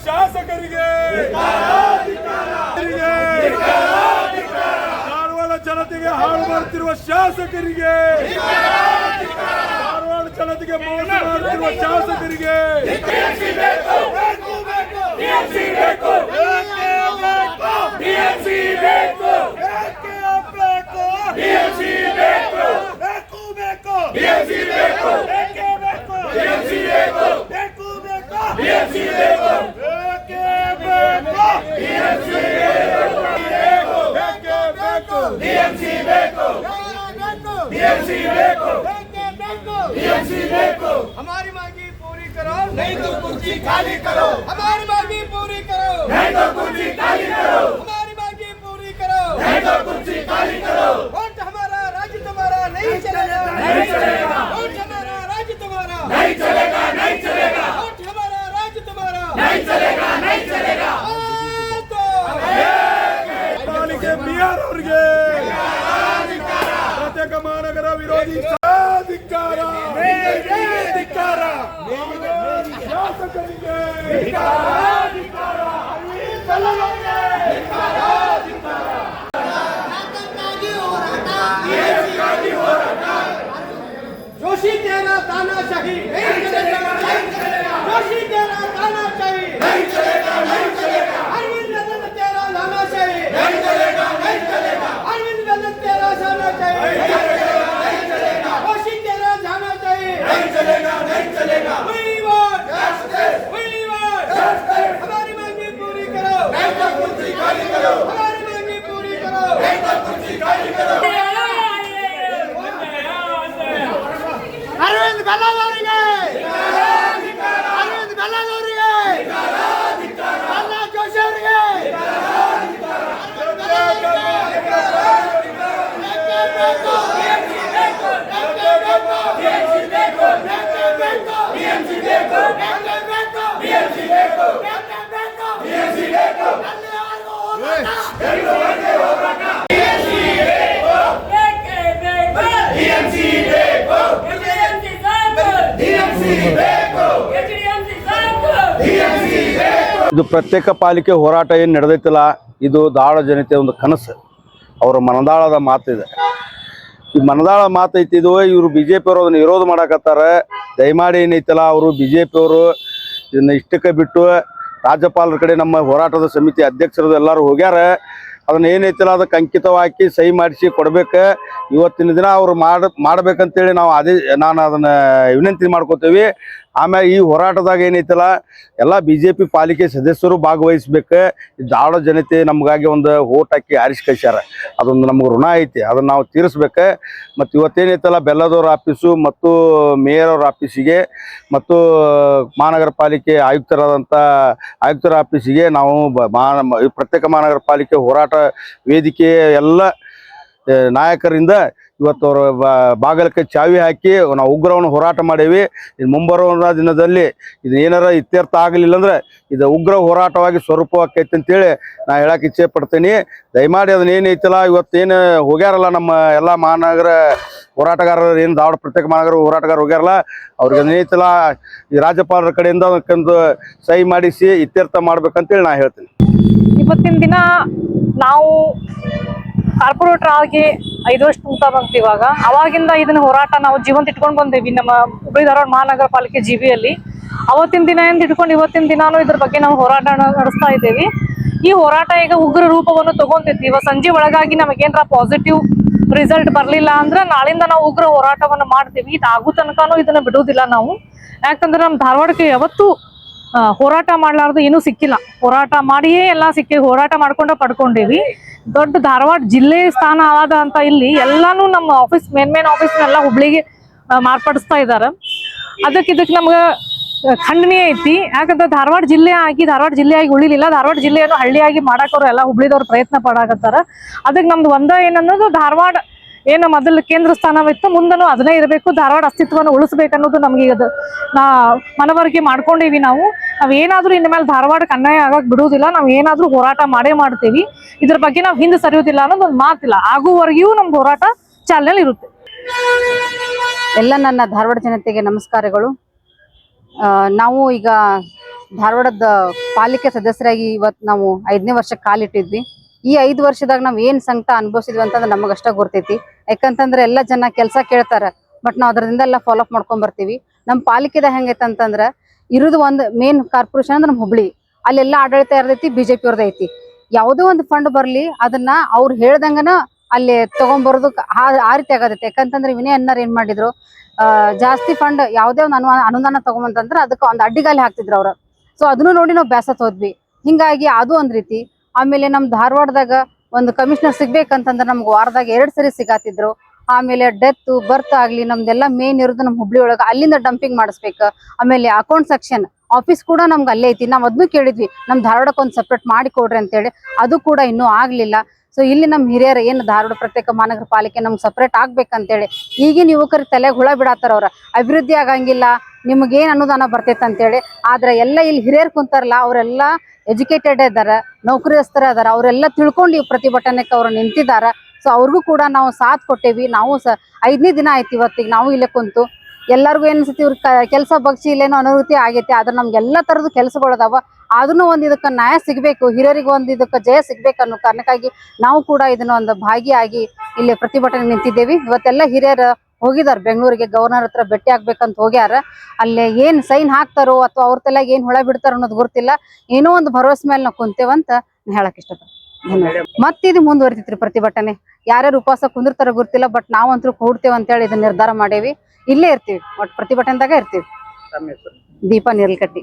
ಶಾಸಕರಿಗೆ ಧಾರವಾಡ ಜನತೆಗೆ ಹಾಳು ಮಾಡುತ್ತಿರುವ ಶಾಸಕರಿಗೆ ಧಾರವಾಡ ಜನತೆಗೆ ಮೋಸ ಮಾಡುತ್ತಿರುವ ಶಾಸಕರಿಗೆ हमारी मांगी पूरी करो, नहीं तो कुर्सी खाली करो। हमारी मांगी पूरी करो, नहीं तो कुर्सी खाली करो। हमारी मांगी पूरी करो, नहीं तो कुर्सी खाली करो। वोट हमारा, राज्य तुम्हारा नहीं चलेगा, नहीं चलेगा। वोट हमारा, राज्य तुम्हारा नहीं चलेगा, नहीं चलेगा। वोट हमारा, राज्य तुम्हारा नहीं चलेगा, नहीं चलेगा। ಪಾಲಿಕೆ ಬಿಆರ್ ಅವರಿಗೆ ಪ್ರತ್ಯೇಕ ಮಹಾನಗರ ವಿರೋಧಿ ಧಿಕ್ಕಾರ, ಶಾಸಕರಿಗೆ जोशी तेरा तानाशाही नहीं चलेगा, नहीं चलेगा। जोशी तेरा तानाशाही नहीं चलेगा, नहीं चलेगा। अरविंद वेदन तेरा तानाशाही नहीं चलेगा, नहीं चलेगा। अरविंद वेदन तेरा तानाशाही नहीं चलेगा, नहीं चलेगा। जोशी तेरा तानाशाही नहीं चलेगा, नहीं चलेगा। We want justice, we want justice। हमारी मांगी पूरी करो, नहीं तो कुर्सी खाली करो। हमारी मांगी पूरी करो, नहीं तो कुर्सी खाली करो। अरविंद बेल्लादवರಿಗೆ अरविंद बेल्लादवರಿಗೆ ಅಣ್ಣ ಜೋಶಿ ಅವರಿಗೆ ಇದು ಪ್ರತ್ಯೇಕ ಪಾಲಿಕೆ ಹೋರಾಟ ಏನು ನಡೆದೈತಿಲ್ಲ, ಇದು ಧಾರವಾಡ ಜನತೆ ಒಂದು ಕನಸು. ಅವರ ಮನದಾಳದ ಮಾತಿದೆ. ಈ ಮನದಾಳ ಮಾತೈತಿ. ಇದು ಇವರು BJP ಅವರು ಅದನ್ನ ವಿರೋಧ ಮಾಡಕತ್ತಾರ. ದಯಮಾಡಿ ಏನೈತಲ್ಲ, ಅವರು BJP ಅವರು ಇದನ್ನ ಇಷ್ಟಕ್ಕೆ ಬಿಟ್ಟು ರಾಜ್ಯಪಾಲರ ಕಡೆ ನಮ್ಮ ಹೋರಾಟದ ಸಮಿತಿ ಅಧ್ಯಕ್ಷರದು ಎಲ್ಲರೂ ಹೋಗ್ಯಾರ. ಅದನ್ನ ಏನೈತಿಲ್ಲ ಅದಕ್ಕೆ ಅಂಕಿತವಾಗಿ ಸಹಿ ಮಾಡಿಸಿ ಕೊಡ್ಬೇಕು. ಇವತ್ತಿನ ದಿನ ಅವ್ರು ಮಾಡ್ಬೇಕಂತೇಳಿ ನಾನು ಅದನ್ನ ವಿನಂತಿ ಮಾಡ್ಕೋತೀವಿ. ಆಮೇಲೆ ಈ ಹೋರಾಟದಾಗ ಏನೈತಲ್ಲ ಎಲ್ಲ BJP ಪಾಲಿಕೆ ಸದಸ್ಯರು ಭಾಗವಹಿಸ್ಬೇಕು. ಈ ಧಾರವಾಡ ಜನತೆ ನಮಗಾಗಿ ಒಂದು ಓಟ್ ಹಾಕಿ ಆರಿಸಿ ಕಳ್ಸ್ಯಾರ. ಅದೊಂದು ನಮ್ಗೆ ಋಣ ಐತಿ, ಅದನ್ನು ನಾವು ತೀರಿಸ್ಬೇಕು. ಮತ್ತು ಇವತ್ತೇನೈತಲ್ಲ ಬೆಲ್ಲದವ್ರ ಆಫೀಸು ಮತ್ತು ಮೇಯರ್ ಅವ್ರ ಆಫೀಸಿಗೆ ಮತ್ತು ಮಹಾನಗರ ಪಾಲಿಕೆ ಆಯುಕ್ತರ ಆಫೀಸಿಗೆ ನಾವು ಪ್ರತ್ಯೇಕ ಮಹಾನಗರ ಪಾಲಿಕೆ ಹೋರಾಟ ವೇದಿಕೆ ಎಲ್ಲ ನಾಯಕರಿಂದ ಇವತ್ತು ಅವರ ಬಾಗಲಕ್ಕೆ ಚಾವಿ ಹಾಕಿ ನಾವು ಉಗ್ರವನ್ನು ಹೋರಾಟ ಮಾಡೀವಿ. ಇದು ಮುಂಬರುವ ದಿನದಲ್ಲಿ ಇದು ಏನಾರ ಇತ್ಯರ್ಥ ಆಗಲಿಲ್ಲ ಅಂದ್ರೆ ಇದು ಉಗ್ರ ಹೋರಾಟವಾಗಿ ಸ್ವರೂಪವಾಕೈತಿ ಅಂತೇಳಿ ನಾ ಹೇಳಕ್ಕೆ ಇಚ್ಛೆ ಪಡ್ತೀನಿ. ದಯಮಾಡಿ ಅದನ್ನ ಏನೈತಲ್ಲ ಇವತ್ತೇನು ಹೋಗ್ಯಾರಲ್ಲ ನಮ್ಮ ಎಲ್ಲ ಮಹಾನಗರ ಹೋರಾಟಗಾರರು ಏನು ಧಾರವಾಡ ಪ್ರತ್ಯೇಕ ಮಹಾನಗರ ಹೋರಾಟಗಾರರು ಹೋಗ್ಯಾರಲ್ಲ ಅವ್ರಿಗೆ ಏನೈತಲ್ಲ ಈ ರಾಜ್ಯಪಾಲರ ಕಡೆಯಿಂದ ಅದಕ್ಕೊಂದು ಸಹಿ ಮಾಡಿಸಿ ಇತ್ಯರ್ಥ ಮಾಡ್ಬೇಕಂತೇಳಿ ನಾ ಹೇಳ್ತೀನಿ. ಇವತ್ತಿನ ದಿನ ನಾವು ಕಾರ್ಪೊರೇಟರ್ ಆಗಿ 5 ವರ್ಷ ತುಂಬತಾ ಬಂತು. ಇವಾಗ ಅವಾಗಿಂದ ಇದನ್ನ ಹೋರಾಟ ನಾವು ಜೀವಂತ ಇಟ್ಕೊಂಡು ಬಂದೇವಿ ನಮ್ಮ ಹುಬ್ಬಳ್ಳಿ ಧಾರವಾಡ ಮಹಾನಗರ ಪಾಲಿಕೆ GB-ಯಲ್ಲಿ. ಅವತ್ತಿನ ದಿನ ಎಂದು ಇಟ್ಕೊಂಡು ಇವತ್ತಿನ ದಿನಾನು ಇದ್ರ ಬಗ್ಗೆ ನಾವು ಹೋರಾಟ ನಡೆಸ್ತಾ ಇದ್ದೇವೆ. ಈ ಹೋರಾಟ ಈಗ ಉಗ್ರ ರೂಪವನ್ನು ತಗೊಂತೈತಿ. ಇವಾಗ ಸಂಜೆ ಒಳಗಾಗಿ ನಮಗೇನಾರ ಪಾಸಿಟಿವ್ ರಿಸಲ್ಟ್ ಬರ್ಲಿಲ್ಲ ಅಂದ್ರೆ ನಾಳಿಂದ ನಾವು ಉಗ್ರ ಹೋರಾಟವನ್ನು ಮಾಡ್ತೀವಿ. ಇದಾಗೋ ತನಕನೂ ಇದನ್ನ ಬಿಡುವುದಿಲ್ಲ ನಾವು. ಯಾಕಂದ್ರೆ ನಮ್ಮ ಧಾರವಾಡಕ್ಕೆ ಯಾವತ್ತೂ ಹೋರಾಟ ಮಾಡ್ಲಾರ್ದು ಏನೂ ಸಿಕ್ಕಿಲ್ಲ. ಹೋರಾಟ ಮಾಡಿಯೇ ಎಲ್ಲ ಹೋರಾಟ ಮಾಡ್ಕೊಂಡು ಪಡ್ಕೊಂಡೇವಿ. ದೊಡ್ಡ ಧಾರವಾಡ ಜಿಲ್ಲೆ ಸ್ಥಾನ ಆದ ಅಂತ ಇಲ್ಲಿ ಎಲ್ಲಾನು ನಮ್ಮ ಆಫೀಸ್ ಮೇನ್ ಆಫೀಸ್ನೆಲ್ಲ ಹುಬ್ಳಿಗೆ ಮಾರ್ಪಡಿಸ್ತಾ ಇದ್ದಾರೆ. ಇದಕ್ಕೆ ನಮ್ಗೆ ಖಂಡನೀಯ ಐತಿ. ಯಾಕಂದ್ರೆ ಧಾರವಾಡ ಜಿಲ್ಲೆಯಾಗಿ ಉಳಿಲಿಲ್ಲ. ಧಾರವಾಡ ಜಿಲ್ಲೆಯನ್ನು ಹಳ್ಳಿಯಾಗಿ ಮಾಡಾಕವ್ರು ಎಲ್ಲ ಹುಬ್ಳಿದವ್ರು ಪ್ರಯತ್ನ ಪಡಾಕತ್ತಾರ. ಅದಕ್ಕೆ ನಮ್ದು ಏನನ್ನೋದು ಧಾರವಾಡ ಏನು ಮೊದಲು ಕೇಂದ್ರ ಸ್ಥಾನವಿತ್ತು ಮುಂದೂ ಅದನ್ನೇ ಇರಬೇಕು. ಧಾರವಾಡ ಅಸ್ತಿತ್ವವನ್ನು ಉಳಿಸ್ಬೇಕನ್ನೋದು ನಮ್ಗೆ ಈಗ ಮನವರಿಕೆ ಮಾಡ್ಕೊಂಡೀವಿ. ನಾವೇನಾದ್ರೂ ಇನ್ನು ಮೇಲೆ ಧಾರವಾಡಕ್ಕೆ ಅನ್ಯಾಯ ಆಗಕ್ಕೆ ಬಿಡುವುದಿಲ್ಲ. ನಾವು ಏನಾದ್ರೂ ಹೋರಾಟ ಮಾಡ್ತೀವಿ. ಇದ್ರ ಬಗ್ಗೆ ನಾವು ಹಿಂದೆ ಸರಿಯೋದಿಲ್ಲ ಅನ್ನೋದು ಒಂದು ಮಾತಿಲ್ಲ. ಆಗುವವರೆಗೂ ನಮ್ದು ಹೋರಾಟ ಚಾಲನೆಯಲ್ಲಿ ಇರುತ್ತೆ. ಎಲ್ಲ ನನ್ನ ಧಾರವಾಡ ಜನತೆಗೆ ನಮಸ್ಕಾರಗಳು. ನಾವು ಈಗ ಧಾರವಾಡದ ಪಾಲಿಕೆ ಸದಸ್ಯರಾಗಿ ಇವತ್ತು ನಾವು 5ನೇ ವರ್ಷಕ್ಕೆ ಕಾಲಿಟ್ಟಿದ್ವಿ. ಈ 5 ವರ್ಷದಾಗ ನಾವು ಏನ್ ಸಂಕಟ ಅನುಭವಿಸಿದ್ವಿ ಅಂತಂದ್ರೆ ನಮಗಷ್ಟ ಗೊತ್ತೈತಿ. ಯಾಕಂತಂದ್ರೆ ಎಲ್ಲ ಜನ ಕೆಲಸ ಕೇಳ್ತಾರ, ಬಟ್ ನಾವು ಅದರಿಂದ ಎಲ್ಲ ಫಾಲೋ ಅಪ್ ಮಾಡ್ಕೊಂಡ್ ಬರ್ತೀವಿ. ನಮ್ಮ ಪಾಲಿಕೆದ ಹೆಂಗೈತೆ ಅಂತಂದ್ರೆ ಇರೋದು ಒಂದು ಮೇನ್ ಕಾರ್ಪೊರೇಷನ್ ಅಂದ್ರೆ ನಮ್ಮ ಹುಬ್ಳಿ, ಅಲ್ಲೆಲ್ಲ ಆಡಳಿತ ಇರ್ತೈತಿ, ಬಿಜೆಪಿ ಅವ್ರದ್ದು ಐತಿ. ಯಾವುದೋ ಒಂದು ಫಂಡ್ ಬರ್ಲಿ ಅದನ್ನ ಅವ್ರು ಹೇಳ್ದಂಗನ ಅಲ್ಲಿ ತಗೊಂಡ್ಬರೋದು ಆ ರೀತಿ ಆಗತೈತಿ. ಯಾಕಂತಂದ್ರೆ ವಿನಯ್ ಅಣ್ಣಾರ್ ಏನ್ ಮಾಡಿದ್ರು, ಜಾಸ್ತಿ ಫಂಡ್ ಯಾವುದೇ ಒಂದು ಅನುದಾನ ತಗೊಂಬಂತಂದ್ರೆ ಅದಕ್ಕೆ ಒಂದು ಅಡ್ಡಿಗಾಲಿ ಹಾಕ್ತಿದ್ರು ಅವ್ರು. ಸೊ ಅದನ್ನು ನೋಡಿ ನಾವು ಬೇಸತ್ ಹೋದ್ವಿ. ಹಿಂಗಾಗಿ ಅದು ಒಂದ್ ರೀತಿ. ಆಮೇಲೆ ನಮ್ ಧಾರವಾಡದಾಗ ಒಂದು ಕಮಿಷನರ್ ಸಿಗ್ಬೇಕಂತಂದ್ರೆ ನಮ್ಗೆ ವಾರದಾಗ 2 ಸರಿ ಸಿಗಾತಿದ್ರು. ಆಮೇಲೆ ಡೆತ್ ಬರ್ತ್ ಆಗ್ಲಿ ನಮ್ದೆಲ್ಲ ಮೇನ್ ಇರೋದು ನಮ್ ಹುಬ್ಳಿ ಒಳಗ, ಅಲ್ಲಿಂದ ಡಂಪಿಂಗ್ ಮಾಡಿಸ್ಬೇಕು. ಆಮೇಲೆ ಅಕೌಂಟ್ ಸೆಕ್ಷನ್ ಆಫೀಸ್ ಕೂಡ ನಮ್ಗೆ ಅಲ್ಲೇ ಐತಿ. ನಾವ್ ಅದನ್ನು ಕೇಳಿದ್ವಿ, ನಮ್ ಧಾರವಾಡಕ್ಕೆ ಒಂದು ಸಪ್ರೇಟ್ ಮಾಡಿ ಕೊಡ್ರಿ ಅಂತೇಳಿ. ಅದು ಕೂಡ ಇನ್ನೂ ಆಗ್ಲಿಲ್ಲ. ಸೊ ಇಲ್ಲಿ ನಮ್ ಹಿರಿಯರು ಏನು ಧಾರವಾಡ ಪ್ರತ್ಯೇಕ ಮಹಾನಗರ ಪಾಲಿಕೆ ನಮ್ಗೆ ಸಪ್ರೇಟ್ ಆಗ್ಬೇಕಂತೇಳಿ ಈಗಿನ ಯುವಕರ ತಲೆಗೆ ಹುಳ ಬಿಡತ್ತಾರ. ಅವ್ರ ಅಭಿವೃದ್ಧಿ ಆಗಂಗಿಲ್ಲ, ನಿಮ್ಗೇನ್ ಅನುದಾನ ಬರ್ತೈತೆ ಅಂತೇಳಿ. ಆದ್ರೆ ಎಲ್ಲ ಇಲ್ಲಿ ಹಿರಿಯರ್ ಕುಂತಾರಲ್ಲ, ಅವರೆಲ್ಲ ಎಜುಕೇಟೆಡ್ ಇದಾರ, ನೌಕರಿಸ್ಥರ ಅದಾರ. ಅವರೆಲ್ಲ ತಿಳ್ಕೊಂಡು ಈ ಪ್ರತಿಭಟನೆಗೆ ಅವ್ರು ನಿಂತಿದಾರ. ಸೊ ಅವ್ರಿಗೂ ಕೂಡ ನಾವು ಸಾಥ್ ಕೊಟ್ಟೇವಿ. ನಾವು 5ನೇ ದಿನ ಆಯ್ತು ಇವತ್ತಿಗೆ ನಾವು ಇಲ್ಲೇ ಕುಂತು. ಎಲ್ಲರಿಗೂ ಏನ್ಸತಿ ಇವ್ರ ಕೆಲಸ ಬಗ್ಸಿ ಇಲ್ಲೇನೋ ಅನವೃತ್ತಿ ಆಗೈತಿ. ಆದ್ರೆ ನಮ್ಗೆ ಎಲ್ಲಾ ತರದ ಕೆಲಸಗಳದಾವ. ಆದ್ರೂ ಒಂದ್ ಇದಕ್ಕ ನ್ಯಾಯ ಸಿಗ್ಬೇಕು, ಹಿರಿಯರಿಗೆ ಒಂದ್ ಇದಕ್ಕ ಜಯ ಸಿಗ್ಬೇಕು ಅನ್ನೋ ಕಾರಣಕ್ಕಾಗಿ ನಾವು ಕೂಡ ಇದನ್ನ ಒಂದು ಭಾಗಿಯಾಗಿ ಇಲ್ಲಿ ಪ್ರತಿಭಟನೆ ನಿಂತಿದ್ದೇವೆ. ಇವತ್ತೆಲ್ಲ ಹಿರಿಯರು ಹೋಗಿದಾರ ಬೆಂಗಳೂರಿಗೆ, ಗವರ್ನರ್ ಹತ್ರ ಭೇಟಿ ಆಗ್ಬೇಕಂತ ಹೋಗ್ಯಾರ. ಅಲ್ಲೇ ಏನ್ ಸೈನ್ ಹಾಕ್ತಾರೋ ಅಥವಾ ಅವ್ರ ತಲೆಗೆ ಏನ್ ಹುಳ ಬಿಡ್ತಾರೋ ಅನ್ನೋದು ಗೊತ್ತಿಲ್ಲ. ಏನೋ ಒಂದು ಭರವಸೆ ಮೇಲೆ ನಾವು ಕುಂತೇವಂತ ಹೇಳಕ್ ಇಷ್ಟಪಡ್ತೀನಿ. ಮತ್ತೆ ಇದು ಮುಂದುವರಿತೈತ್ರಿ ಪ್ರತಿಭಟನೆ. ಯಾರ್ಯಾರು ಉಪವಾಸ ಕುಂದಿರ್ತಾರ ಗೊತ್ತಿಲ್ಲ, ಬಟ್ ನಾವಂತೂ ಕೂಡ್ತೇವೆ ಅಂತ ಹೇಳಿ ಇದನ್ನ ನಿರ್ಧಾರ ಮಾಡೇವಿ. ಇಲ್ಲೇ ಇರ್ತೀವಿ, ಒಟ್ಟು ಪ್ರತಿಭಟನೆದಾಗ ಇರ್ತೀವಿ. ದೀಪಾ ನೀರ್ಲಕಟ್ಟಿ.